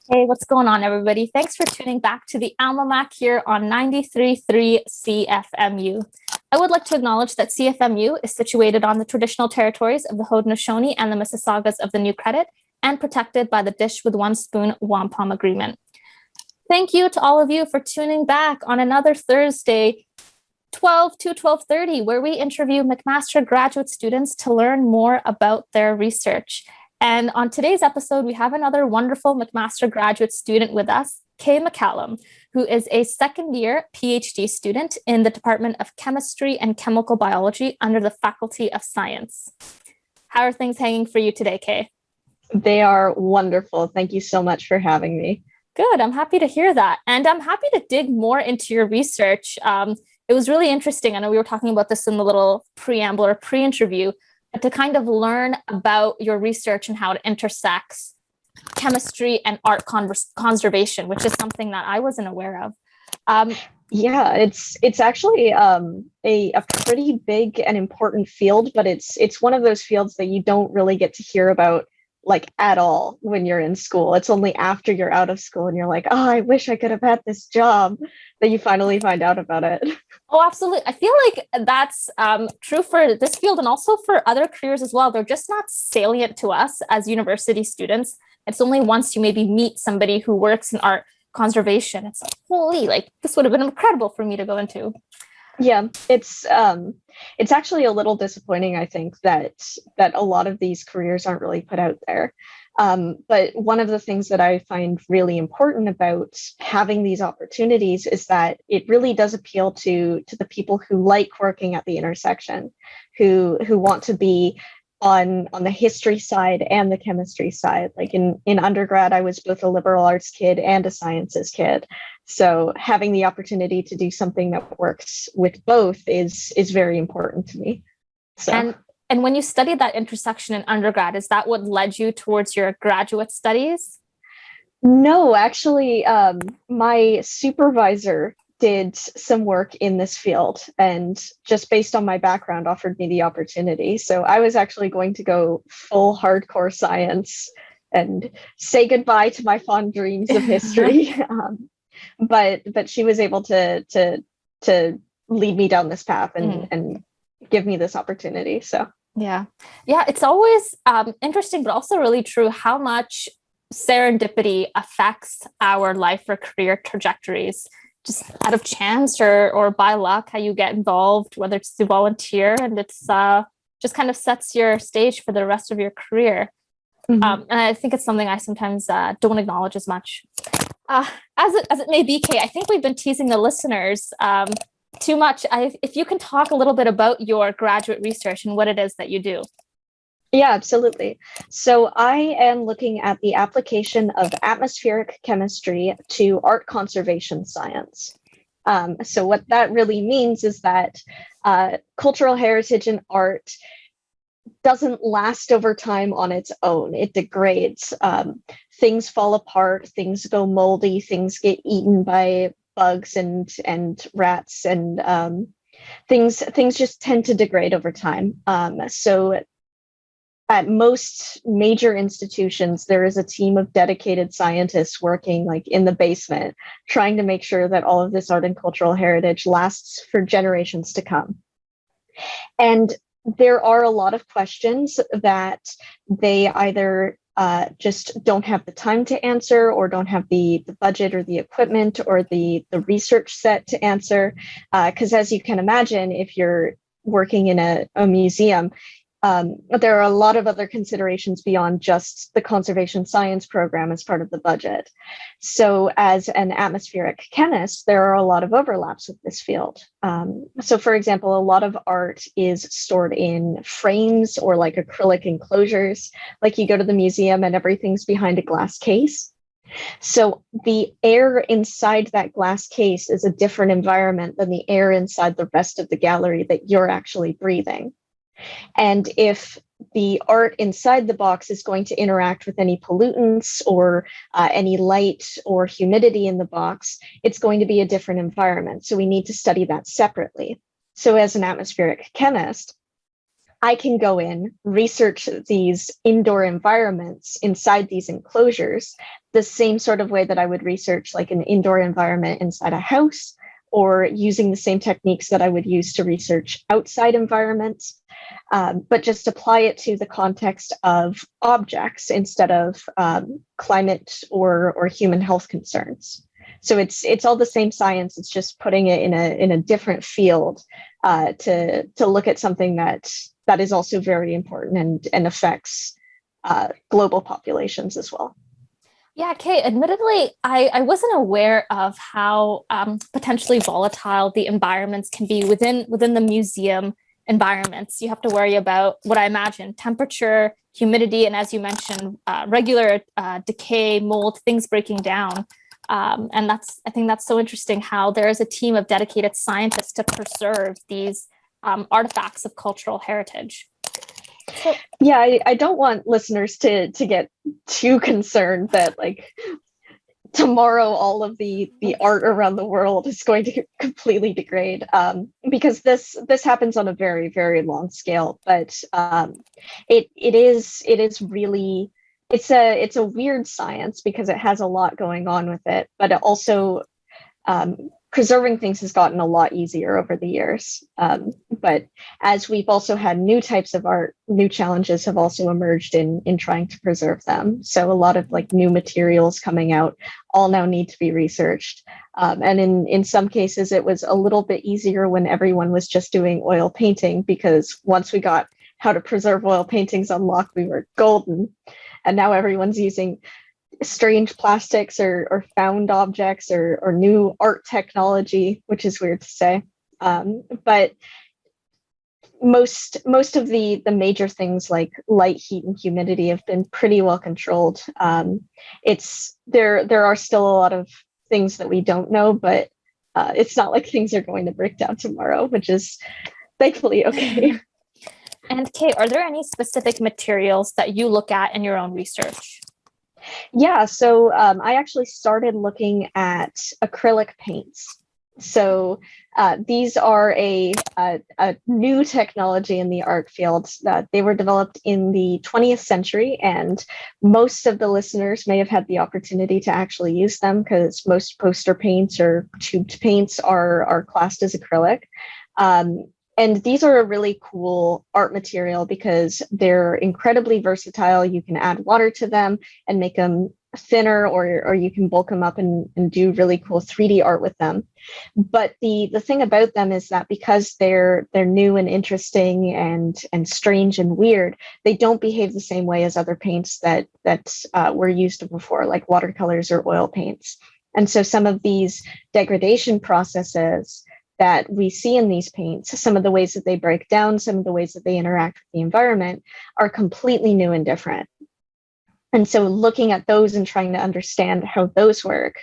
Hey, what's going on, everybody? Thanks for tuning back to the AlmaMAC here on 93.3 CFMU. I would like to acknowledge that CFMU is situated on the traditional territories of the Haudenosaunee and the Mississaugas of the New Credit and protected by the Dish with One Spoon Wampum Agreement. Thank you to all of you for tuning back on another Thursday, 12 to 12:30, where we interview McMaster graduate students to learn more about their research. And on today's episode, we have another wonderful McMaster graduate student with us, Kay McCallum, who is a second-year PhD student in the Department of Chemistry and Chemical Biology under the Faculty of Science. How are things hanging for you today, Kay? They are wonderful. Thank you so much for having me. Good. I'm happy to hear that. And I'm happy to dig more into your research. It was really interesting. I know we were talking about this in the little preamble or pre-interview, but to kind of learn about your research and how it intersects chemistry and art conservation, which is something that I wasn't aware of. Yeah, it's actually a pretty big and important field, but it's one of those fields that you don't really get to hear about like at all when you're in school. It's only after you're out of school and you're like, oh, I wish I could have had this job, that you finally find out about it. Oh, absolutely. I feel like that's true for this field and also for other careers as well. They're just not salient to us as university students. It's only once you maybe meet somebody who works in art conservation, it's like, holy, like this would have been incredible for me to go into. Yeah, it's actually a little disappointing, I think, that a lot of these careers aren't really put out there. But one of the things that I find really important about having these opportunities is that it really does appeal to the people who like working at the intersection, who want to be on the history side and the chemistry side. Like in undergrad, I was both a liberal arts kid and a sciences kid. So having the opportunity to do something that works with both is very important to me. So. And when you studied that intersection in undergrad, is that what led you towards your graduate studies? No, actually, my supervisor did some work in this field and just based on my background offered me the opportunity. So I was actually going to go full hardcore science and say goodbye to my fond dreams of history. But she was able to lead me down this path and give me this opportunity. So yeah, it's always interesting, but also really true how much serendipity affects our life or career trajectories, just out of chance or by luck, how you get involved, whether it's to volunteer, and it's just kind of sets your stage for the rest of your career. And I think it's something I sometimes don't acknowledge as much. As it may be, Kay, I think we've been teasing the listeners too much. If you can talk a little bit about your graduate research and what it is that you do. Yeah, absolutely. So I am looking at the application of atmospheric chemistry to art conservation science. So what that really means is that cultural heritage and art doesn't last over time on its own. It degrades. Things fall apart, things go moldy, things get eaten by bugs and rats, and things just tend to degrade over time. So at most major institutions, there is a team of dedicated scientists working like in the basement, trying to make sure that all of this art and cultural heritage lasts for generations to come. And there are a lot of questions that they either just don't have the time to answer or don't have the budget or the equipment or the research set to answer. Because as you can imagine, if you're working in a museum, there are a lot of other considerations beyond just the conservation science program as part of the budget. So as an atmospheric chemist, there are a lot of overlaps with this field. So for example, a lot of art is stored in frames or like acrylic enclosures, like you go to the museum and everything's behind a glass case. So the air inside that glass case is a different environment than the air inside the rest of the gallery that you're actually breathing. And if the art inside the box is going to interact with any pollutants or any light or humidity in the box, it's going to be a different environment. So we need to study that separately. So as an atmospheric chemist, I can go in, research these indoor environments inside these enclosures, the same sort of way that I would research like an indoor environment inside a house, or using the same techniques that I would use to research outside environments, but just apply it to the context of objects instead of climate or human health concerns. So it's all the same science. It's just putting it in a different field to look at something that is also very important and affects global populations as well. Yeah, Kay, admittedly, I wasn't aware of how potentially volatile the environments can be within the museum environments. You have to worry about what I imagine, temperature, humidity, and as you mentioned, regular decay, mold, things breaking down. And I think that's so interesting how there is a team of dedicated scientists to preserve these artifacts of cultural heritage. Yeah, I don't want listeners to get too concerned that like tomorrow all of the art around the world is going to completely degrade, because this happens on a very, very long scale. But it is really, it's a weird science because it has a lot going on with it, but it also preserving things has gotten a lot easier over the years. But as we've also had new types of art, new challenges have also emerged in trying to preserve them. So a lot of like new materials coming out all now need to be researched. And in some cases, it was a little bit easier when everyone was just doing oil painting, because once we got how to preserve oil paintings unlocked, we were golden. And now everyone's using strange plastics or found objects or new art technology, which is weird to say. But most of the major things like light, heat, and humidity have been pretty well controlled. There are still a lot of things that we don't know, but it's not like things are going to break down tomorrow, which is thankfully okay. And Kay, are there any specific materials that you look at in your own research? Yeah, so I actually started looking at acrylic paints. So these are a new technology in the art field. They were developed in the 20th century, and most of the listeners may have had the opportunity to actually use them because most poster paints or tubed paints are classed as acrylic. And these are a really cool art material because they're incredibly versatile. You can add water to them and make them thinner, or you can bulk them up and do really cool 3D art with them. But the thing about them is that because they're new and interesting and strange and weird, they don't behave the same way as other paints that were used before, like watercolors or oil paints. And so some of these degradation processes that we see in these paints, some of the ways that they break down, some of the ways that they interact with the environment are completely new and different. And so looking at those and trying to understand how those work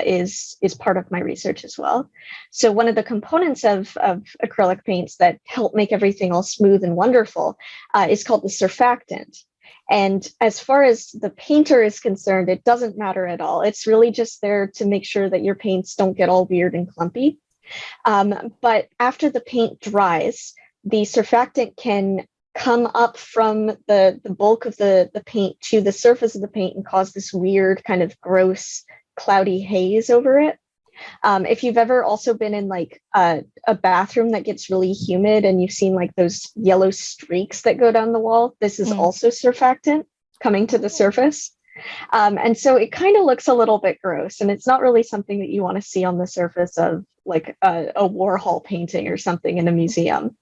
is part of my research as well. So one of the components of acrylic paints that help make everything all smooth and wonderful is called the surfactant. And as far as the painter is concerned, it doesn't matter at all. It's really just there to make sure that your paints don't get all weird and clumpy. But after the paint dries, the surfactant can come up from the bulk of the paint to the surface of the paint and cause this weird kind of gross cloudy haze over it. If you've ever also been in like a bathroom that gets really humid and you've seen like those yellow streaks that go down the wall, this is also surfactant coming to the surface. And so it kind of looks a little bit gross, and it's not really something that you want to see on the surface of like a Warhol painting or something in a museum.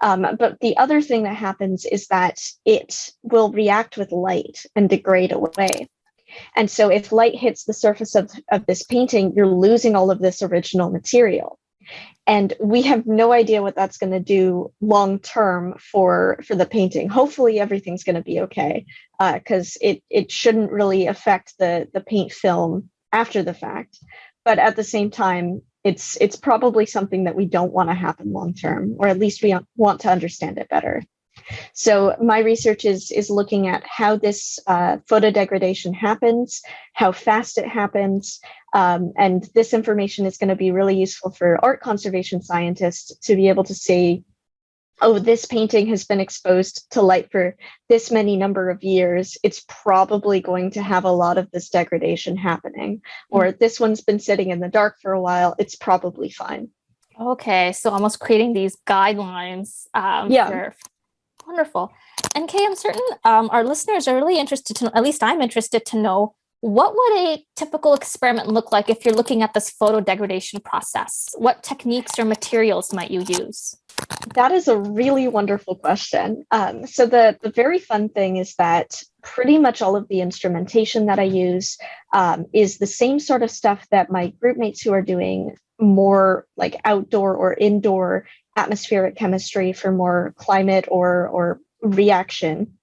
But the other thing that happens is that it will react with light and degrade away. And so if light hits the surface of this painting, you're losing all of this original material. And we have no idea what that's going to do long term for the painting. Hopefully everything's going to be okay, because it shouldn't really affect the paint film after the fact. But at the same time, it's probably something that we don't want to happen long term, or at least we want to understand it better. So my research is looking at how this photodegradation happens, how fast it happens, and this information is going to be really useful for art conservation scientists to be able to say, oh, this painting has been exposed to light for this many number of years, it's probably going to have a lot of this degradation happening. Or this one's been sitting in the dark for a while, it's probably fine. Okay, so almost creating these guidelines Yeah. for wonderful. And Kay, I'm certain our listeners are really interested to know, at least I'm interested to know, what would a typical experiment look like if you're looking at this photo degradation process? What techniques or materials might you use? That is a really wonderful question. So the very fun thing is that pretty much all of the instrumentation that I use is the same sort of stuff that my group mates who are doing more like outdoor or indoor atmospheric chemistry for more climate or reaction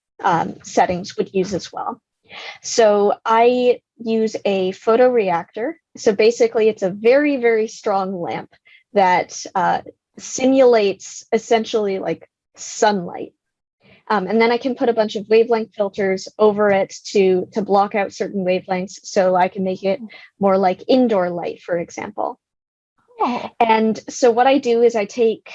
settings would use as well. So I use a photoreactor. So basically, it's a very, very strong lamp that simulates essentially like sunlight. And then I can put a bunch of wavelength filters over it to block out certain wavelengths so I can make it more like indoor light, for example. Oh. And so what I do is I take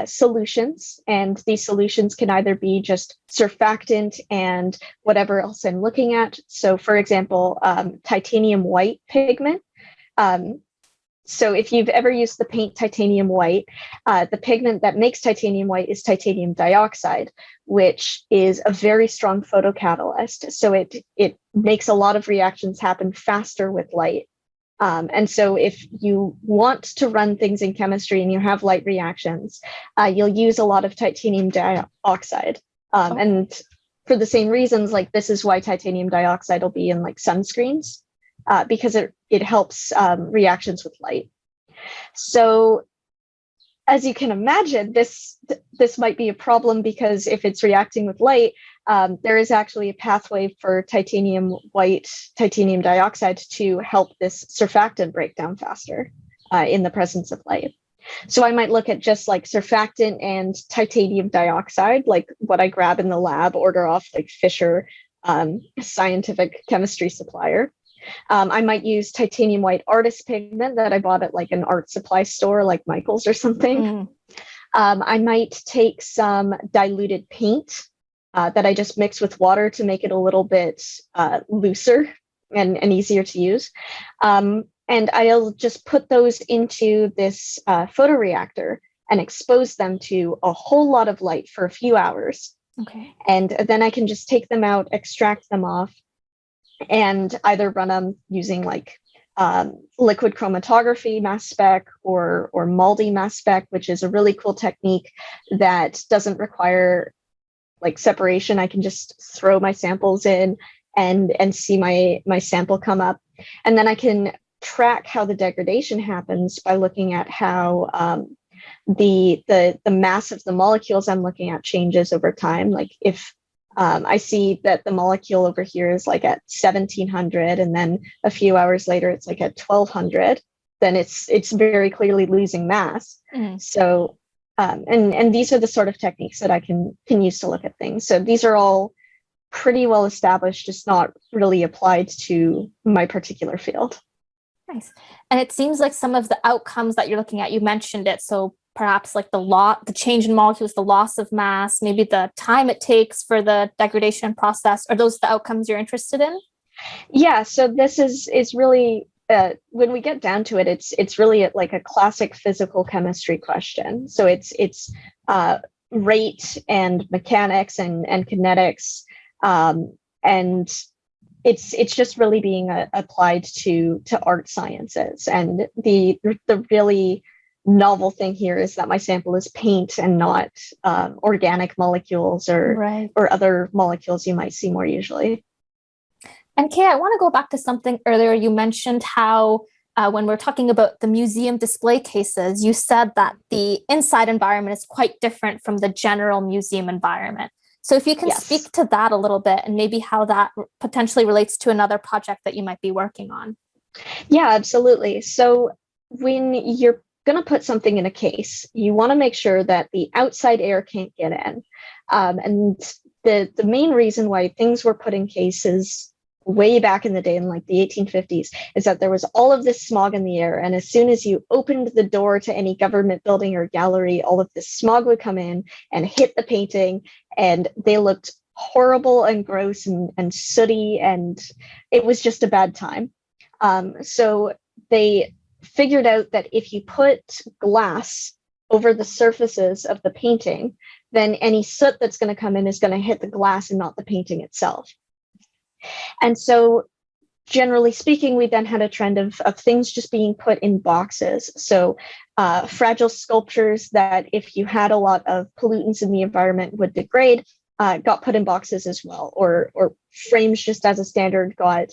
solutions, and these solutions can either be just surfactant and whatever else I'm looking at. So for example, titanium white pigment. So if you've ever used the paint titanium white, the pigment that makes titanium white is titanium dioxide, which is a very strong photocatalyst. So it makes a lot of reactions happen faster with light. And so if you want to run things in chemistry and you have light reactions, you'll use a lot of titanium dioxide. And for the same reasons, like this is why titanium dioxide will be in like sunscreens, because it helps reactions with light. So as you can imagine, this might be a problem, because if it's reacting with light, there is actually a pathway for titanium white, titanium dioxide to help this surfactant break down faster in the presence of light. So I might look at just like surfactant and titanium dioxide, like what I grab in the lab, order off like Fisher scientific chemistry supplier. I might use titanium white artist pigment that I bought at like an art supply store like Michael's or something. I might take some diluted paint that I just mix with water to make it a little bit looser and easier to use. And I'll just put those into this photoreactor and expose them to a whole lot of light for a few hours. Okay. And then I can just take them out, extract them off, and either run them using like liquid chromatography mass spec or MALDI mass spec, which is a really cool technique that doesn't require like separation. I can just throw my samples in and see my sample come up. And then I can track how the degradation happens by looking at how the mass of the molecules I'm looking at changes over time. Like if I see that the molecule over here is like at 1700, and then a few hours later it's like at 1200, then it's very clearly losing mass. So and these are the sort of techniques that I can use to look at things. So these are all pretty well established, just not really applied to my particular field. Nice. And it seems like some of the outcomes that you're looking at, you mentioned it. So perhaps like the change in molecules, the loss of mass, maybe the time it takes for the degradation process. Are those the outcomes you're interested in? Yeah. So this is really when we get down to it, it's really like a classic physical chemistry question. So it's rate and mechanics and kinetics, and it's just really being applied to art sciences. And the really novel thing here is that my sample is paint and not organic molecules or other molecules you might see more usually. And Kay, I want to go back to something earlier. You mentioned how when we're talking about the museum display cases, you said that the inside environment is quite different from the general museum environment. So if you can speak to that a little bit and maybe how that potentially relates to another project that you might be working on. Yeah, absolutely. So when you're going to put something in a case, you want to make sure that the outside air can't get in. And the main reason why things were put in cases way back in the day in like the 1850s is that there was all of this smog in the air, and as soon as you opened the door to any government building or gallery, all of this smog would come in and hit the painting, and they looked horrible and gross and sooty, and it was just a bad time. So they figured out that if you put glass over the surfaces of the painting, then any soot that's going to come in is going to hit the glass and not the painting itself. And so generally speaking, we then had a trend of things just being put in boxes. So fragile sculptures that if you had a lot of pollutants in the environment would degrade, got put in boxes as well, or frames just as a standard got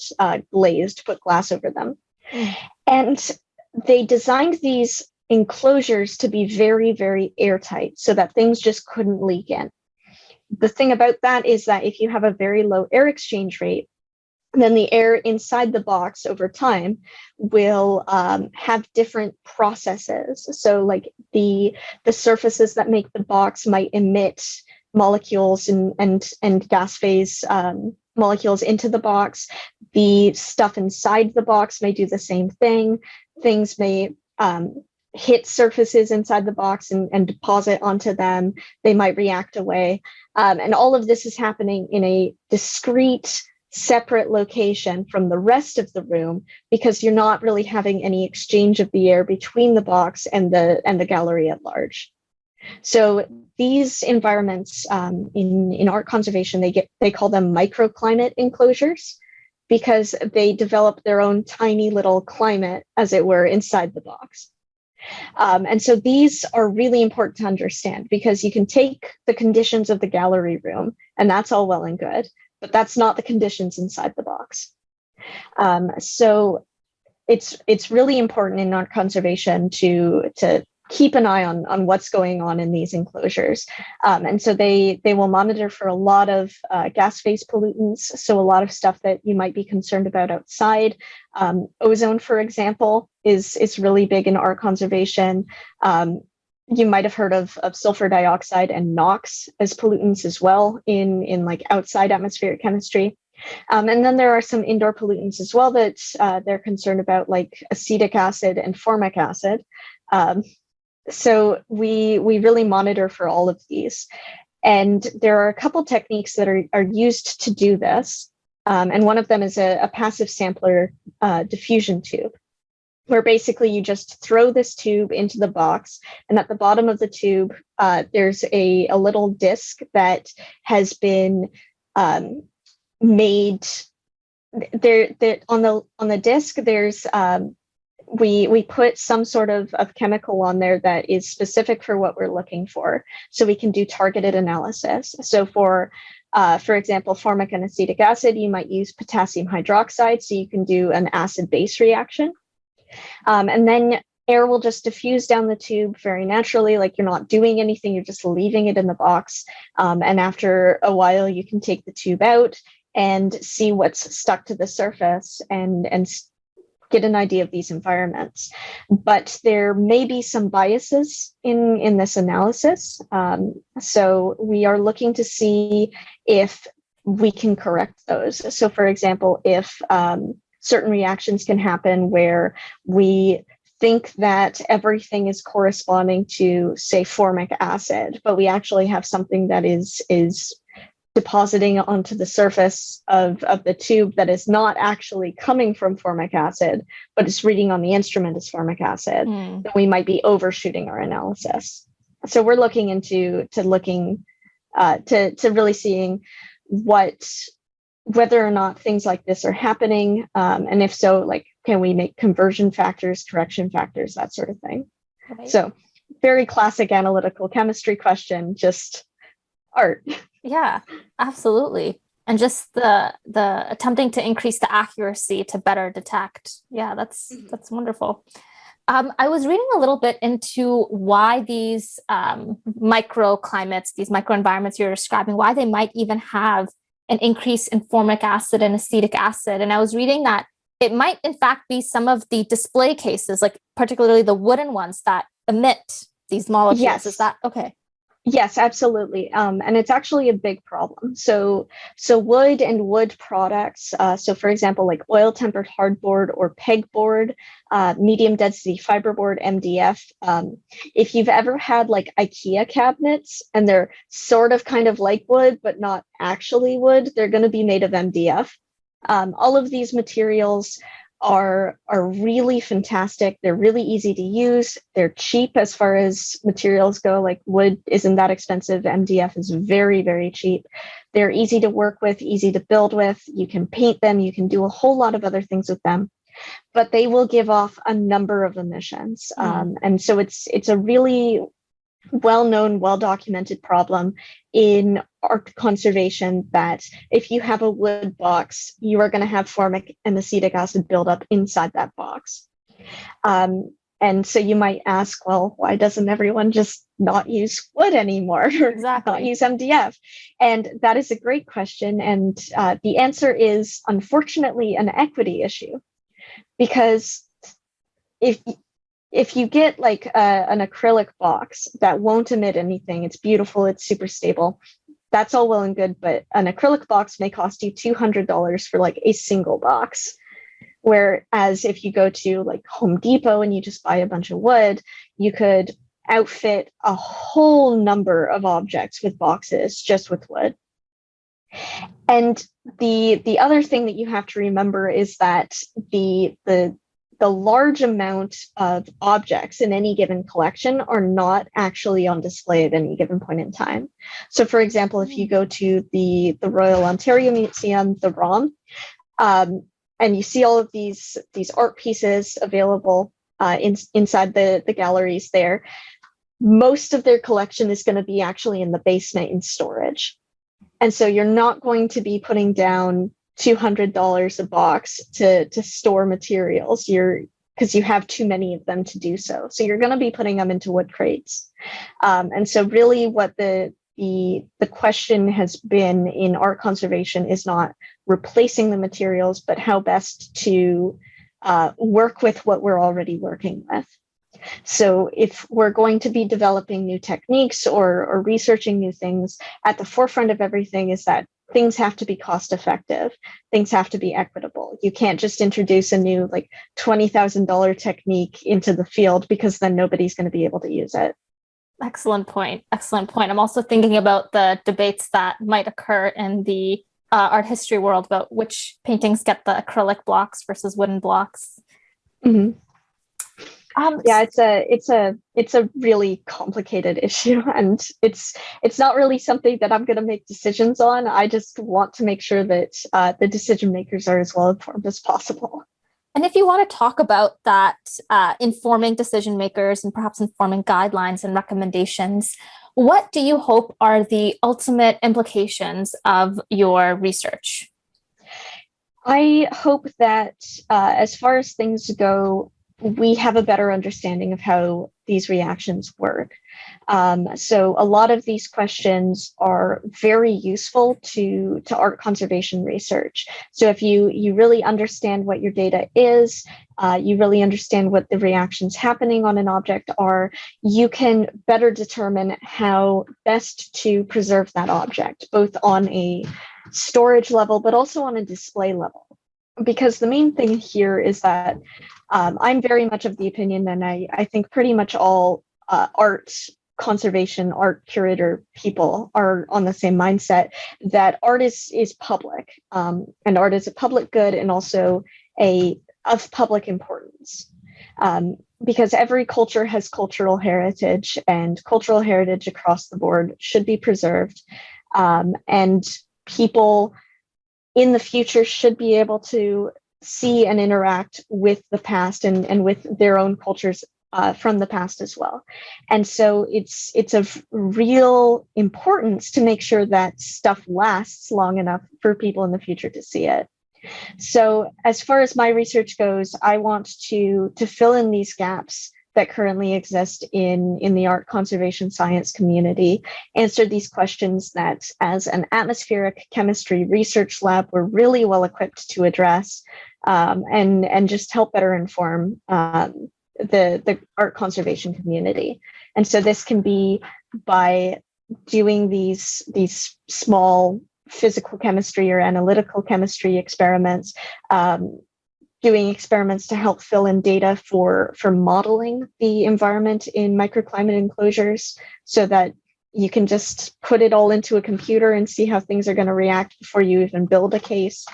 glazed, put glass over them. And they designed these enclosures to be very, very airtight so that things just couldn't leak in. The thing about that is that if you have a very low air exchange rate, then the air inside the box over time will have different processes. So like the surfaces that make the box might emit molecules and gas phase molecules into the box. The stuff inside the box may do the same thing. Things may hit surfaces inside the box and deposit onto them. They might react away. And all of this is happening in a discrete, separate location from the rest of the room, because you're not really having any exchange of the air between the box and the gallery at large. So these environments in art conservation, they call them microclimate enclosures, because they develop their own tiny little climate, as it were, inside the box. And so these are really important to understand, because you can take the conditions of the gallery room and that's all well and good, but that's not the conditions inside the box. So it's really important in art conservation to keep an eye on what's going on in these enclosures. And so they will monitor for a lot of gas phase pollutants, so a lot of stuff that you might be concerned about outside. Ozone, for example, is really big in art conservation. You might have heard of sulfur dioxide and NOx as pollutants as well in like outside atmospheric chemistry. And then there are some indoor pollutants as well that they're concerned about, like acetic acid and formic acid. So we really monitor for all of these. And there are a couple techniques that are used to do this. And one of them is a passive sampler diffusion tube, where basically you just throw this tube into the box, and at the bottom of the tube, there's a little disc that has been made. There on the disc, there's we put some sort of chemical on there that is specific for what we're looking for, so we can do targeted analysis. So for example, formic and acetic acid, you might use potassium hydroxide, so you can do an acid-base reaction. And then air will just diffuse down the tube very naturally, like you're not doing anything, you're just leaving it in the box. And after a while, you can take the tube out and see what's stuck to the surface and get an idea of these environments. But there may be some biases in this analysis. So we are looking to see if we can correct those. So for example, if certain reactions can happen where we think that everything is corresponding to, say, formic acid, but we actually have something that is depositing onto the surface of the tube that is not actually coming from formic acid, but it's reading on the instrument as formic acid, then we might be overshooting our analysis. So we're looking into to really seeing whether or not things like this are happening, and if so, like, can we make conversion factors, correction factors, that sort of thing. Okay. So very classic analytical chemistry question, just art. Yeah, absolutely. And just the attempting to increase the accuracy to better detect. Yeah, that's wonderful. I was reading a little bit into why these microclimates, these microenvironments you're describing, why they might even have an increase in formic acid and acetic acid. And I was reading that it might, in fact, be some of the display cases, like particularly the wooden ones that emit these molecules. Yes. Is that okay? Yes, absolutely. And it's actually a big problem. So wood and wood products. So for example, like oil tempered hardboard or pegboard, medium density fiberboard, MDF. If you've ever had like IKEA cabinets and they're sort of kind of like wood, but not actually wood, they're going to be made of MDF. All of these materials are really fantastic. They're really easy to use. They're cheap as far as materials go. Like wood isn't that expensive. MDF is very, very cheap. They're easy to work with, easy to build with. You can paint them. You can do a whole lot of other things with them, but they will give off a number of emissions. And so it's a really well-known, well-documented problem in art conservation that if you have a wood box, you are going to have formic and acetic acid buildup inside that box. And so you might ask, well, why doesn't everyone just not use wood anymore or not use MDF? And that is a great question. And the answer is, unfortunately, an equity issue. Because if you get like an acrylic box that won't emit anything, it's beautiful, it's super stable, that's all well and good, but an acrylic box may cost you $200 for like a single box. Whereas if you go to like Home Depot and you just buy a bunch of wood, you could outfit a whole number of objects with boxes just with wood. And the other thing that you have to remember is that the large amount of objects in any given collection are not actually on display at any given point in time. So for example, if you go to the Royal Ontario Museum, the ROM, and you see all of these art pieces available inside the galleries there, most of their collection is going to be actually in the basement in storage. And so you're not going to be putting down $200 a box to store materials, because you have too many of them to do so. So you're going to be putting them into wood crates. And so really what the question has been in art conservation is not replacing the materials, but how best to work with what we're already working with. So if we're going to be developing new techniques or researching new things, at the forefront of everything is that things have to be cost effective. Things have to be equitable. You can't just introduce a new like $20,000 technique into the field, because then nobody's going to be able to use it. Excellent point. Excellent point. I'm also thinking about the debates that might occur in the art history world about which paintings get the acrylic blocks versus wooden blocks. Mm-hmm. Yeah, it's a really complicated issue, and it's not really something that I'm going to make decisions on. I just want to make sure that the decision makers are as well informed as possible. And if you want to talk about that, informing decision makers and perhaps informing guidelines and recommendations, what do you hope are the ultimate implications of your research? I hope that as far as things go, we have a better understanding of how these reactions work. So a lot of these questions are very useful to art conservation research. So if you really understand what your data is, you really understand what the reactions happening on an object are, you can better determine how best to preserve that object, both on a storage level, but also on a display level. Because the main thing here is that I'm very much of the opinion, and I think pretty much all art conservation, art curator people are on the same mindset, that art is public, and art is a public good and also of public importance. Because every culture has cultural heritage, and cultural heritage across the board should be preserved. And people in the future should be able to see and interact with the past and with their own cultures from the past as well. And so it's of real importance to make sure that stuff lasts long enough for people in the future to see it. So as far as my research goes, I want to fill in these gaps that currently exist in the art conservation science community, answer these questions that as an atmospheric chemistry research lab, we're really well equipped to address, and just help better inform the art conservation community. And so this can be by doing these small physical chemistry or analytical chemistry experiments, doing experiments to help fill in data for modeling the environment in microclimate enclosures, so that you can just put it all into a computer and see how things are going to react before you even build a case.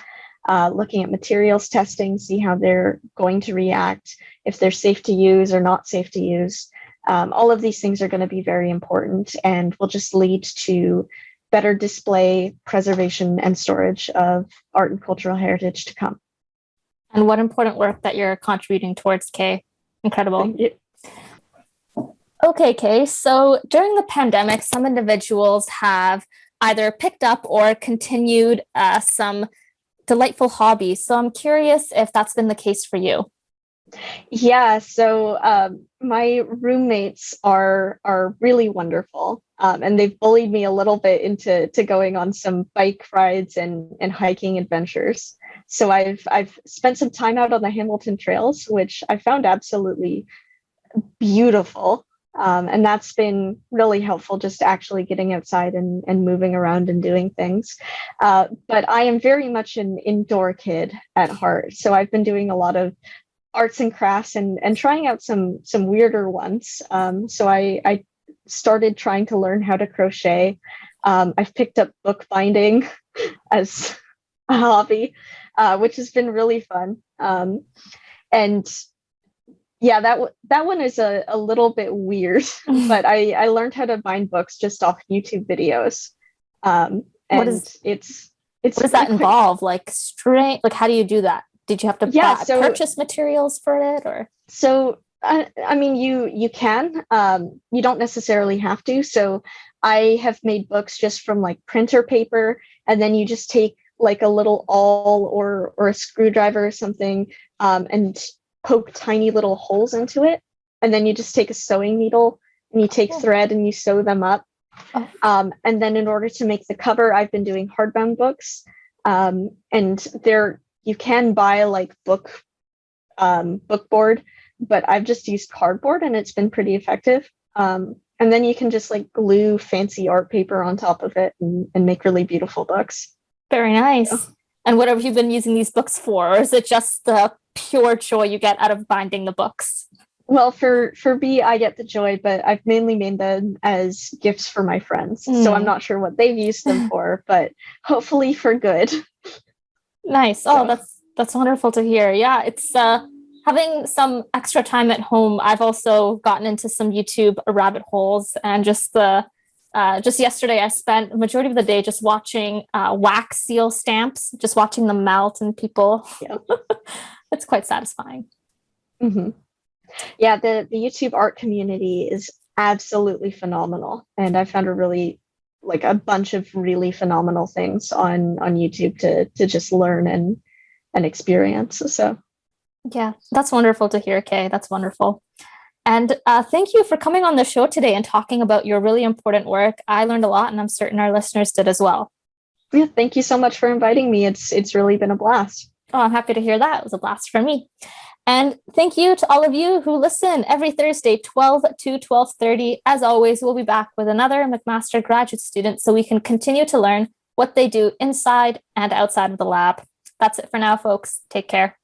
Looking at materials testing, see how they're going to react, if they're safe to use or not safe to use. All of these things are going to be very important and will just lead to better display, preservation, and storage of art and cultural heritage to come. And what important work that you're contributing towards, Kay. Incredible. Thank you. Okay, Kay. So during the pandemic, some individuals have either picked up or continued some delightful hobbies. So I'm curious if that's been the case for you. Yeah, so my roommates are really wonderful, and they've bullied me a little bit into going on some bike rides and hiking adventures. So I've spent some time out on the Hamilton trails, which I found absolutely beautiful. And that's been really helpful, just actually getting outside and moving around and doing things. But I am very much an indoor kid at heart. So I've been doing a lot of arts and crafts and trying out some weirder ones. So I started trying to learn how to crochet. I've picked up bookbinding as a hobby, which has been really fun. And yeah, that one is a little bit weird, but I learned how to bind books just off YouTube videos. And what does that involve? Like string? Like how do you do that? Did you have to purchase materials for it, or? So I mean, you can. You don't necessarily have to. So I have made books just from like printer paper, and then you just take like a little awl or a screwdriver or something, and poke tiny little holes into it, and then you just take a sewing needle and you take thread and you sew them up. And then in order to make the cover, I've been doing hardbound books, and you can buy like bookboard, but I've just used cardboard and it's been pretty effective. And then you can just like glue fancy art paper on top of it and make really beautiful books. Very nice. Oh. And what have you been using these books for? Or is it just the pure joy you get out of binding the books? Well, for me, I get the joy, but I've mainly made them as gifts for my friends. So I'm not sure what they've used them for, but hopefully for good. Nice. Oh, that's wonderful to hear. Yeah, it's having some extra time at home. I've also gotten into some YouTube rabbit holes, and just yesterday I spent the majority of the day just watching wax seal stamps, just watching them melt and people. Yeah. It's quite satisfying. Mm-hmm. Yeah, the YouTube art community is absolutely phenomenal, and I found a bunch of really phenomenal things on YouTube to just learn and experience. So yeah, that's wonderful to hear, Kay. That's wonderful. And thank you for coming on the show today and talking about your really important work. I learned a lot, and I'm certain our listeners did as well. Yeah, thank you so much for inviting me. It's really been a blast. Oh, I'm happy to hear that. It was a blast for me. And thank you to all of you who listen every Thursday, 12 to 12:30. As always, we'll be back with another McMaster graduate student so we can continue to learn what they do inside and outside of the lab. That's it for now, folks. Take care.